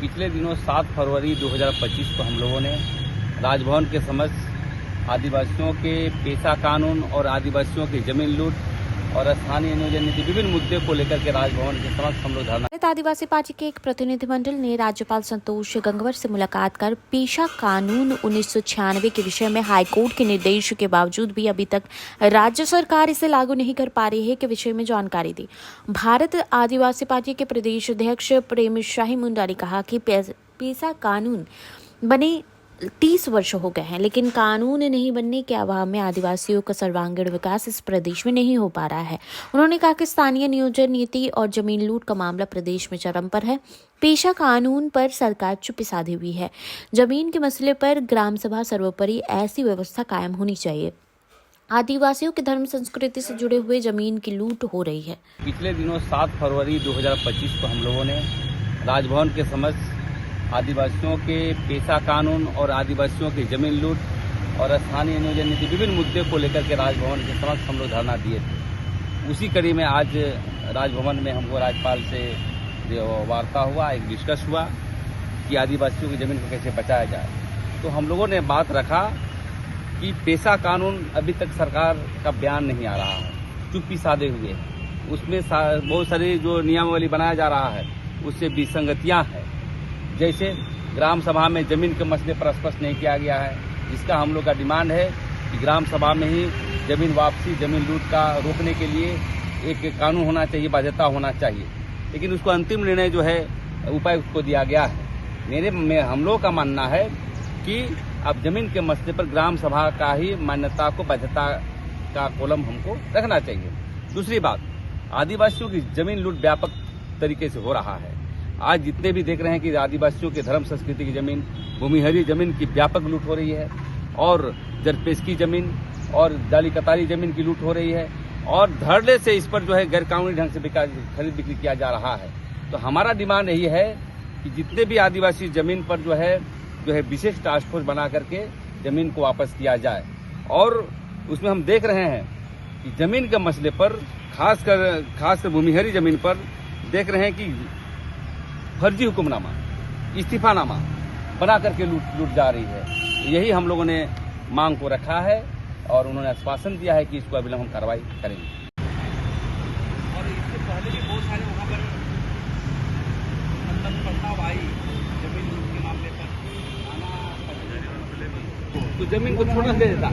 पिछले दिनों 7 फरवरी 2025 को हम लोगों ने राजभवन के समक्ष आदिवासियों के पेशा कानून और आदिवासियों की जमीन लूट और स्थानीय नियोजन नीति विभिन्न मुद्दे को लेकर के राजभवन के समक्ष हम लोग धरना। आदिवासी पार्टी के एक प्रतिनिधिमंडल ने राज्यपाल संतोष गंगवार से मुलाकात कर पेशा कानून 1996 के विषय में हाईकोर्ट के निर्देश के बावजूद भी अभी तक राज्य सरकार इसे लागू नहीं कर पा रही है के विषय में जानकारी दी। भारत आदिवासी पार्टी के प्रदेश अध्यक्ष प्रेम शाही मुंडा ने कहा कि पेशा कानून बने 30 वर्ष हो गए हैं, लेकिन कानून नहीं बनने के अभाव में आदिवासियों का सर्वांगीण विकास इस प्रदेश में नहीं हो पा रहा है। उन्होंने कहा कि स्थानीय नियोजन नीति और जमीन लूट का मामला प्रदेश में चरम पर है। पेशा कानून पर सरकार चुप्पी साधे हुई है। जमीन के मसले पर ग्राम सभा सर्वोपरि ऐसी व्यवस्था कायम होनी चाहिए। आदिवासियों के धर्म संस्कृति से जुड़े हुए जमीन की लूट हो रही है। पिछले दिनों 7 फरवरी 2025 को हम लोगों ने राजभवन के समक्ष आदिवासियों के पेशा कानून और आदिवासियों की जमीन लूट और स्थानीय नियोजन नीति विभिन्न मुद्दे को लेकर के राजभवन के समक्ष हम लोग धरना दिए थे। उसी कड़ी में आज राजभवन में हमको राज्यपाल से जो वार्ता हुआ, एक डिस्कस हुआ कि आदिवासियों की जमीन को कैसे बचाया जाए। तो हम लोगों ने बात रखा कि पेशा कानून अभी तक सरकार का बयान नहीं आ रहा है, चुप्पी साधे हुए है। उसमें बहुत सारी जो नियमावली बनाया जा रहा है उससे विसंगतियां हैं। जैसे ग्राम सभा में जमीन के मसले पर स्पष्ट नहीं किया गया है, जिसका हम लोग का डिमांड है कि ग्राम सभा में ही जमीन वापसी, जमीन लूट का रोकने के लिए एक कानून होना चाहिए, बाध्यता होना चाहिए। लेकिन उसको अंतिम निर्णय जो है उपायुक्त को दिया गया है। हम लोग का मानना है कि अब जमीन के मसले पर ग्राम सभा का ही मान्यता को, बाध्यता का कॉलम हमको रखना चाहिए। दूसरी बात, आदिवासियों की जमीन लूट व्यापक तरीके से हो रहा है। आज जितने भी देख रहे हैं कि आदिवासियों के धर्म संस्कृति की जमीन, भूमिहरी जमीन की व्यापक लूट हो रही है और जरपेशकी जमीन और जाली कतारी जमीन की लूट हो रही है और धड़ल्ले से इस पर जो है गैर कानूनी ढंग से खरीद बिक्री किया जा रहा है। तो हमारा डिमांड यही है कि जितने भी आदिवासी जमीन पर जो है विशेष टास्क फोर्स बना करके जमीन को वापस किया जाए। और उसमें हम देख रहे हैं कि जमीन के मसले पर खासकर भूमिहरी जमीन पर देख रहे हैं कि फर्जी हुक्मनामा, इस्तीफानामा बना करके लूट जा रही है। यही हम लोगों ने मांग को रखा है और उन्होंने आश्वासन दिया है कि इसको अविलंब हम कार्रवाई करेंगे। और इससे पहले भी बहुत सारे वहाँ पर प्रस्ताव आई जमीन लूट के मामले पर, तो जमीन को छोड़ना दे देता।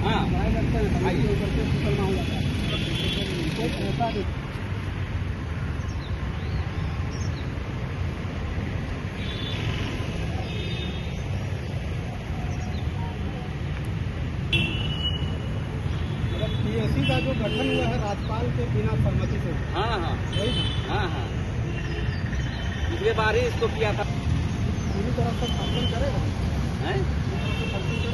हाँ, पीएससी का जो गठन हुआ है राज्यपाल के बिना सहमति से, हाँ, पिछले बार ही इसको किया था। पूरी तरह से शासन करेगा।